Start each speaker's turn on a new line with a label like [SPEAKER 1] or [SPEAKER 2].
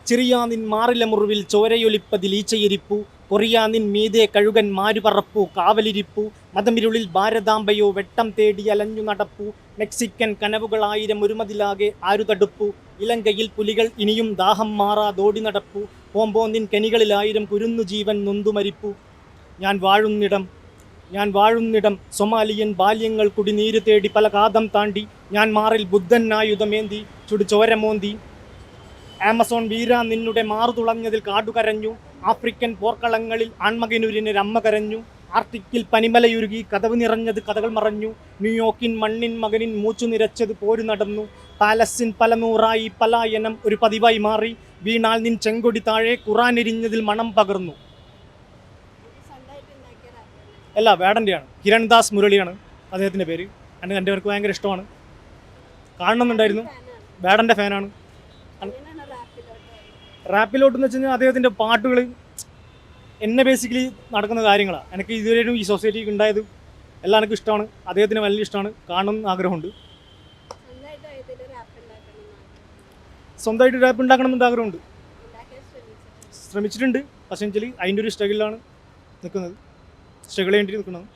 [SPEAKER 1] ചിറിയാനിൻ മാറില മുറിവിൽ ചോരയൊലിപ്പതിൽ ഈച്ചയിരിപ്പു പൊറിയാനിൻ മീതെ കഴുകൻ മാരുപറപ്പു കാവലിരിപ്പു മതമിരുളിൽ ഭാരതാംബയോ വെട്ടം തേടി അലഞ്ഞു നടപ്പു മെക്സിക്കൻ കനവുകളായിരം ഒരുമതിലാകെ ആരു തടുപ്പു ഇലങ്കയിൽ പുലികൾ ഇനിയും ദാഹം മാറാതോടി നടപ്പു പോമ്പോന്നിൻ കെനികളിലായിരം കുരുന്നു ജീവൻ നൊന്തുമരിപ്പു ഞാൻ വാഴുന്നിടം സൊമാലിയൻ ബാല്യങ്ങൾ കുടിനീര് തേടി പല കാതം താണ്ടി ഞാൻ മാറിൽ ബുദ്ധനായുധമേന്തി ചുടുചോരമോന്തി ആമസോൺ വീര നിന്നുടെ മാറു തുളഞ്ഞതിൽ കാടുകരഞ്ഞു ആഫ്രിക്കൻ പോർക്കളങ്ങളിൽ ആൺമകനുരിന് രമ്മ കരഞ്ഞു ആർട്ടിക്കിൽ പനിമലയുരുകി കഥവ് നിറഞ്ഞത് കഥകൾ മറഞ്ഞു ന്യൂയോർക്കിൻ മണ്ണിൻ മകനിൻ മൂച്ചു നിരച്ചത് പോരു നടന്നു പാലസിൻ പല നൂറായി പലായനം ഒരു പതിവായി മാറി വീണാൽ നിൻ ചെങ്കൊടി താഴെ ഖുറാനെരിഞ്ഞതിൽ മണം പകർന്നു. അല്ല, വേടൻ്റെയാണ്. കിരൺദാസ് മുരളിയാണ് അദ്ദേഹത്തിൻ്റെ പേര്. എൻ്റെ പേർക്ക് ഭയങ്കര ഇഷ്ടമാണ്, കാണണമെന്നുണ്ടായിരുന്നു. വേടൻ്റെ ഫാനാണ്. റാപ്പിലോട്ടെന്ന് വെച്ച് കഴിഞ്ഞാൽ അദ്ദേഹത്തിൻ്റെ പാട്ടുകൾ എന്നെ ബേസിക്കലി നടക്കുന്ന കാര്യങ്ങളാണ്. എനിക്ക് ഇതുവരെയും ഈ സൊസൈറ്റിക്ക് ഉണ്ടായത് എല്ലാം എനിക്ക് ഇഷ്ടമാണ്. അദ്ദേഹത്തിന് വലിയ ഇഷ്ടമാണ്, കാണണമെന്ന് ആഗ്രഹമുണ്ട്. സ്വന്തമായിട്ട് റാപ്പ് ഉണ്ടാക്കണമെന്ന് ആഗ്രഹമുണ്ട്, ശ്രമിച്ചിട്ടുണ്ട്. പക്ഷേ അതിൻ്റെ ഒരു സ്ട്രഗിളിലാണ് നിൽക്കുന്നത്, സ്ട്രഗിൾ ചെയ്യേണ്ടി നിൽക്കുന്നത്.